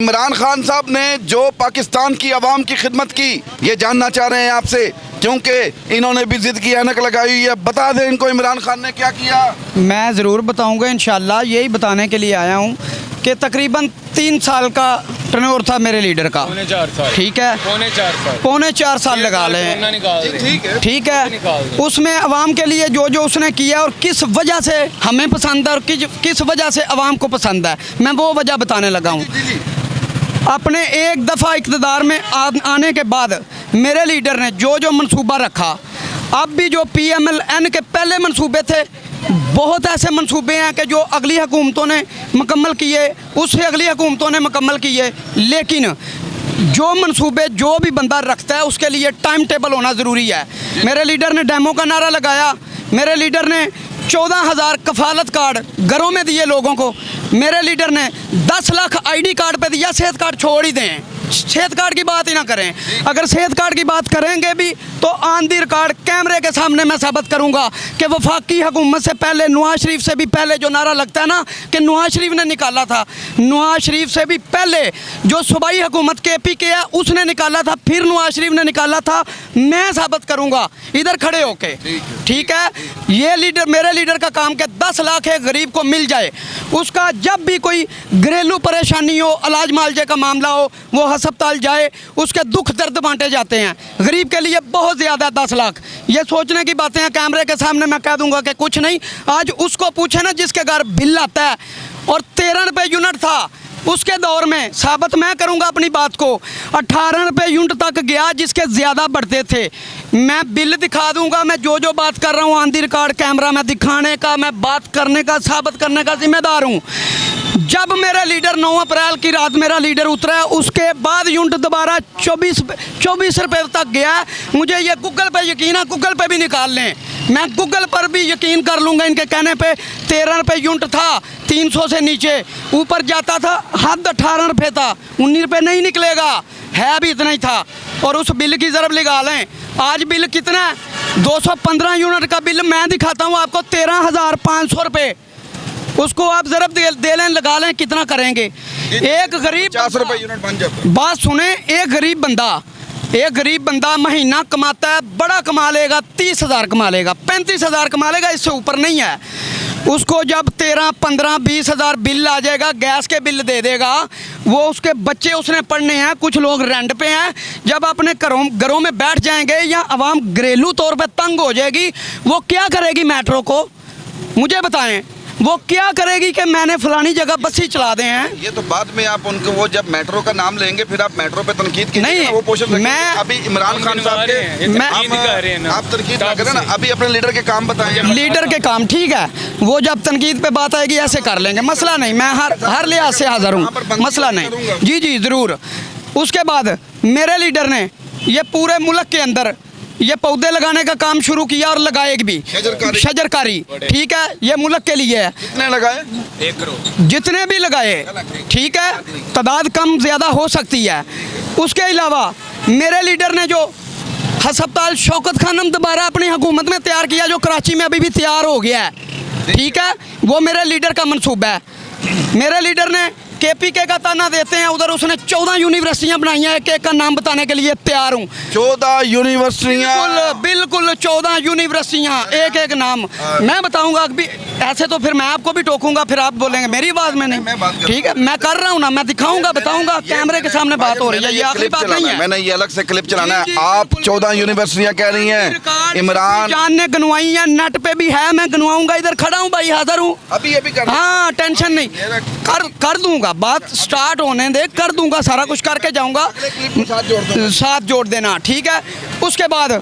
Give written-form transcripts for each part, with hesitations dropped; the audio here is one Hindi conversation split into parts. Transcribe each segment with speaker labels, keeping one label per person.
Speaker 1: इमरान खान साहब ने जो पाकिस्तान की आवाम की खिदमत की, ये जानना चाह रहे हैं आपसे, क्योंकि इन्होंने भी जिद की ऐनक लगाई हुई है। बता दें इनको इमरान खान ने क्या किया।
Speaker 2: मैं ज़रूर बताऊंगा इंशाल्लाह। यही बताने के लिए आया हूं कि तकरीबन 3 साल का टर्नओवर था मेरे लीडर का।
Speaker 3: पौने 4 साल।
Speaker 2: ठीक है, पौने 4 साल लगा लें। ठीक है, उसमें अवाम के लिए जो जो उसने किया और किस वजह से हमें पसंद है और किस वजह से अवाम को पसंद है, मैं वो वजह बताने लगा हूँ। अपने एक दफ़ा इक़्तिदार में आने के बाद मेरे लीडर ने जो जो मंसूबा रखा, अब भी जो PMLN के पहले मंसूबे थे, बहुत ऐसे मंसूबे हैं कि जो अगली हुकूमतों ने मुकम्मल किए, उससे अगली हुकूमतों ने मुकम्मल किए, लेकिन जो मंसूबे जो भी बंदा रखता है उसके लिए टाइम टेबल होना ज़रूरी है। मेरे लीडर ने डेमो का नारा लगाया। मेरे लीडर ने 14,000 कफालत कार्ड घरों में दिए लोगों को। मेरे लीडर ने 10 लाख ID कार्ड पे दिया। सेहत कार्ड छोड़ ही दें, सेहत कार्ड की बात ही ना करें। अगर सेहत कार्ड की बात करेंगे भी तो ऑन दी रिकॉर्ड कैमरे के सामने मैं साबित करूंगा कि वफाकी हुकूमत से पहले, नवाज शरीफ से भी पहले जो नारा लगता है ना कि नवाज शरीफ ने निकाला था, नवाज शरीफ से भी पहले जो सूबाई हुकूमत KP के है उसने निकाला था, फिर नवाज शरीफ ने निकाला था। मैं साबित करूंगा इधर खड़े होके। ठीक है, ये लीडर, मेरे लीडर का काम के 10 लाख एक गरीब को मिल जाए। उसका जब भी कोई घरेलू परेशानी हो, इलाज मालजे का मामला हो, वो अस्पताल जाए, उसके दुख दर्द बांटे जाते हैं। गरीब के लिए बहुत ज़्यादा 10 लाख। ये सोचने की बातें हैं। कैमरे के सामने मैं कह दूंगा कि कुछ नहीं। आज उसको पूछे ना जिसके घर बिल आता है और 13 रुपये यूनिट था उसके दौर में, साबित मैं करूंगा अपनी बात को। 18 रुपये यूनिट तक गया जिसके ज़्यादा बढ़ते थे। मैं बिल दिखा दूंगा। मैं जो जो बात कर रहा हूँ ऑन दी रिकॉर्ड कैमरा में दिखाने का, मैं बात करने का, साबित करने का जिम्मेदार हूँ। जब मेरा लीडर 9 अप्रैल की रात मेरा लीडर उतरा है, उसके बाद यूनिट दोबारा 24 रुपये तक गया। मुझे ये गूगल पे यकीन है, गूगल पे भी निकाल लें, मैं गूगल पर भी यकीन कर लूँगा इनके कहने पे। 13 रुपये यूनिट था, 300 से नीचे ऊपर जाता था, हद 18 रुपये था, 19 रुपये नहीं निकलेगा, है भी इतना ही था। और उस बिल की ज़रब लगा लें, आज बिल कितना है? 215 यूनिट का बिल मैं दिखाता हूँ आपको, 13,500 रुपये। उसको आप ज़रब दे लें, लगा लें, कितना करेंगे। एक गरीब
Speaker 1: 50 रुपये यूनिट बन जाता।
Speaker 2: बात सुने, एक गरीब बंदा महीना कमाता है, बड़ा कमा लेगा 30,000 कमा लेगा, 35,000 कमा लेगा, इससे ऊपर नहीं है। उसको जब 13, 15, 20,000 बिल आ जाएगा, गैस के बिल दे देगा, वो उसके बच्चे उसने पढ़ने हैं, कुछ लोग रेंट पे हैं। जब अपने घरों में बैठ जाएंगे या आवाम घरेलू तौर पे तंग हो जाएगी, वो क्या करेगी? मेट्रो को मुझे बताएं, वो क्या करेगी कि मैंने फलानी जगह बस ही चला दे हैं।
Speaker 1: ये तो बाद में आप उनको, वो जब मेट्रो का नाम लेंगे फिर आप मेट्रो पे तनकीद कीजिए
Speaker 2: नहीं,
Speaker 1: ना, वो पोषण
Speaker 2: मैं
Speaker 1: अभी इमरान खान साहब के आप तनकीद ना करें ना, अभी अपने लीडर के काम बताएं।
Speaker 2: लीडर के काम ठीक है, वो जब तनकीद पे बात आएगी ऐसे कर लेंगे, मसला नहीं। मैं हर लिहाज से हाजिर हूँ, मसला नहीं। जी ज़रूर। उसके बाद मेरे लीडर ने ये पूरे मुल्क के अंदर ये पौधे लगाने का काम शुरू किया और लगाएगी भी, शजरकारी। ठीक है, ये मुल्क के लिए है।
Speaker 1: कितने लगाए?
Speaker 3: 1 करोड़
Speaker 2: जितने भी लगाए, ठीक है, तादाद कम ज़्यादा हो सकती है। उसके अलावा मेरे लीडर ने जो अस्पताल शौकत खानम दोबारा अपनी हुकूमत में तैयार किया, जो कराची में अभी भी तैयार हो गया है, ठीक है, वो मेरे लीडर का मनसूबा है। मेरे लीडर ने KPK का ताना देते हैं, उधर उसने 14 यूनिवर्सिटियां बनाई हैं। एक का नाम बताने के लिए तैयार हूँ।
Speaker 1: 14 यूनिवर्सिटियां?
Speaker 2: बिल्कुल 14 यूनिवर्सिटियां, एक नाम मैं बताऊंगा। अभी ऐसे तो फिर मैं आपको भी टोकूंगा, फिर आप बोलेंगे मेरी बात में नहीं। ठीक है, मैं कर रहा हूँ ना, मैं दिखाऊंगा, बताऊंगा, कैमरे के सामने बात हो रही है, ये आखिरी बात नहीं है।
Speaker 1: मैंने ये अलग से क्लिप चलाना है। आप 14 यूनिवर्सिटियां कह रही हैं, इमरान
Speaker 2: जान ने गनवाई है, नेट पे भी है, मैं गनवाऊंगा। इधर खड़ा हूँ भाई, हाजिर हूँ
Speaker 1: अभी ये भी कर।
Speaker 2: हाँ, टेंशन नहीं, कर दूंगा। बात स्टार्ट होने दे, कर दूंगा, सारा कुछ करके जाऊंगा, साथ जोड़ देना। ठीक है। उसके बाद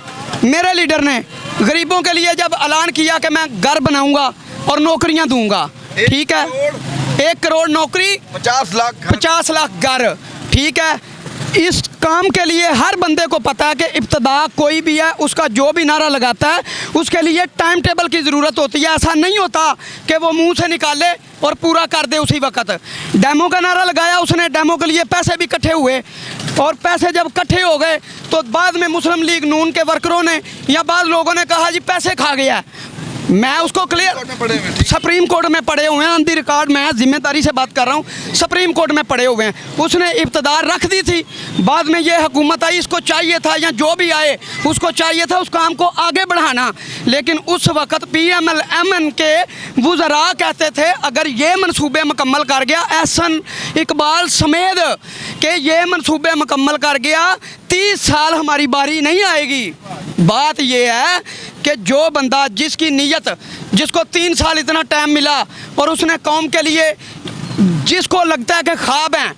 Speaker 2: मेरे लीडर ने गरीबों के लिए जब ऐलान किया कि मैं घर बनाऊंगा और नौकरियां दूंगा, ठीक है, 1 करोड़ नौकरी, 50 लाख घर। ठीक है, इस काम के लिए हर बंदे को पता है कि इब्तदा कोई भी है, उसका जो भी नारा लगाता है उसके लिए टाइम टेबल की ज़रूरत होती है। ऐसा नहीं होता कि वो मुंह से निकाले और पूरा कर दे उसी वक्त। डेमो का नारा लगाया उसने, डेमो के लिए पैसे भी इकट्ठे हुए, और पैसे जब इकट्ठे हो गए तो बाद में मुस्लिम लीग नून के वर्करों ने या बाद लोगों ने कहा जी पैसे खा गया। मैं उसको क्लियर
Speaker 1: कोर्ट में पड़े हुए हैं, ठीक।
Speaker 2: सुप्रीम कोर्ट में पड़े हुए हैं, ऑन दी रिकॉर्ड, मैं जिम्मेदारी से बात कर रहा हूँ, सुप्रीम कोर्ट में पड़े हुए हैं। उसने इब्तदार रख दी थी, बाद में ये हुकूमत आई, इसको चाहिए था या जो भी आए उसको चाहिए था उस काम को आगे बढ़ाना। लेकिन उस वक्त PML-MN के वुज़रा कहते थे अगर ये मनसूबे मुकम्मल कर गया, एहसन इकबाल समेत कि ये मनसूबे मुकम्मल कर गया 30 साल हमारी बारी नहीं आएगी। बात ये है कि जो बंदा जिसकी नीयत, जिसको 3 साल इतना टाइम मिला और उसने कौम के लिए, जिसको लगता है कि ख्वाब हैं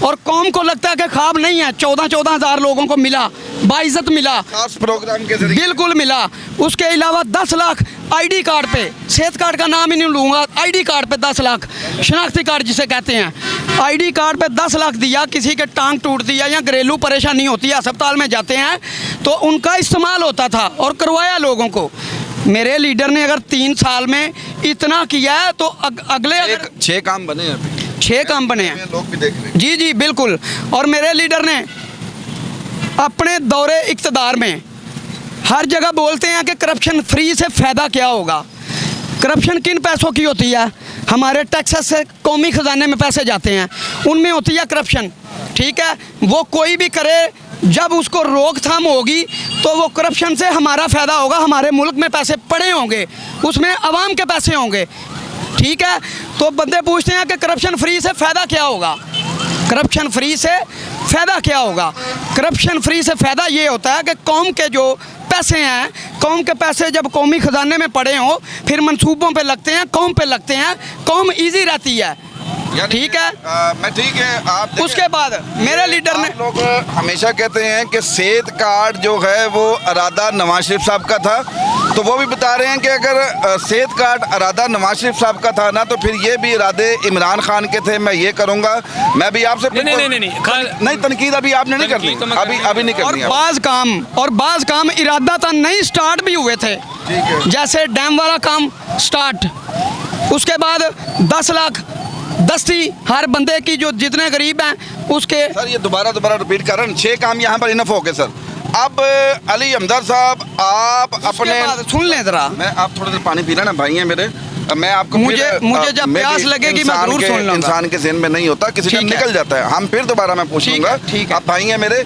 Speaker 2: और कौम को लगता है कि ख्वाब नहीं है, 14 हज़ार लोगों को मिला, बाइज़्ज़त मिला,
Speaker 1: खास प्रोग्राम के जरिए
Speaker 2: बिल्कुल मिला। उसके अलावा 10 लाख ID कार्ड पे, सेहत कार्ड का नाम ही नहीं लूँगा, ID कार्ड पे 10 लाख, शनाख्ती कार्ड जिसे कहते हैं, ID कार्ड पे 10 लाख दिया। किसी के टांग टूट दिया या घरेलू परेशानी होती है, अस्पताल में जाते हैं तो उनका इस्तेमाल होता था और करवाया लोगों को। मेरे लीडर ने अगर 3 साल में इतना किया है तो अगले
Speaker 1: 6 काम बने हैं अभी,
Speaker 2: 6 काम बने हैं,
Speaker 1: लोग भी देख रहे हैं।
Speaker 2: जी जी बिल्कुल। और मेरे लीडर ने अपने दौरे इक़्तिदार में हर जगह बोलते हैं कि करप्शन फ्री से फ़ायदा क्या होगा। करप्शन किन पैसों की होती है? हमारे टैक्सेस से कौमी ख़जाने में पैसे जाते हैं, उनमें होती है करप्शन। ठीक है, वो कोई भी करे, जब उसको रोकथाम होगी तो वो करप्शन से हमारा फ़ायदा होगा, हमारे मुल्क में पैसे पड़े होंगे, उसमें आवाम के पैसे होंगे। ठीक है, तो बंदे पूछते हैं कि करप्शन फ्री से फ़ायदा क्या होगा। करप्शन फ्री से फ़ायदा क्या होगा? करप्शन फ्री से फ़ायदा ये होता है कि कौम के जो पैसे हैं, कौम के पैसे जब कौमी ख़जाने में पड़े हों, फिर मंसूबों पे लगते हैं, कौम पे लगते हैं, कौम इजी रहती है। ठीक है,
Speaker 1: मैं ठीक है। आप
Speaker 2: उसके बाद मेरे लीडर ने,
Speaker 1: लोग हमेशा कहते हैं कि सेहत कार्ड जो है वो इरादा नवाज शरीफ साहब का था, तो वो भी बता रहे हैं कि अगर सेहत कार्ड इरादा नवाज शरीफ साहब का था ना, तो फिर ये भी इरादे इमरान खान के थे। मैं ये करूँगा, मैं भी आपसे नहीं तनकीद अभी आपने नहीं करनी, अभी नहीं
Speaker 2: और
Speaker 1: करनी है।
Speaker 2: बाज़ काम इरादा था नहीं, स्टार्ट भी हुए थे।
Speaker 1: ठीक है,
Speaker 2: जैसे डैम वाला काम स्टार्ट, उसके बाद 10 लाख दस्ती हर बंदे की, जो जितने गरीब हैं उसके।
Speaker 1: सर ये दोबारा रिपीट कर रहे हैं, 6 काम यहाँ पर इनफ हो गए सर। अब अली हमदर्द साहब, आप अपने
Speaker 2: सुन लें ज़रा,
Speaker 1: मैं आप थोड़ी देर पानी पी लेना, भाई हैं मेरे, मैं आपको
Speaker 2: मुझे जब प्यास लगेगी मैं जरूर सुन लूंगा।
Speaker 1: इंसान के ज़हन में नहीं होता, किसी टाइम निकल जाता है, हम फिर दोबारा मैं पूछूंगा।
Speaker 2: ठीक है,
Speaker 1: आप भाई हैं मेरे,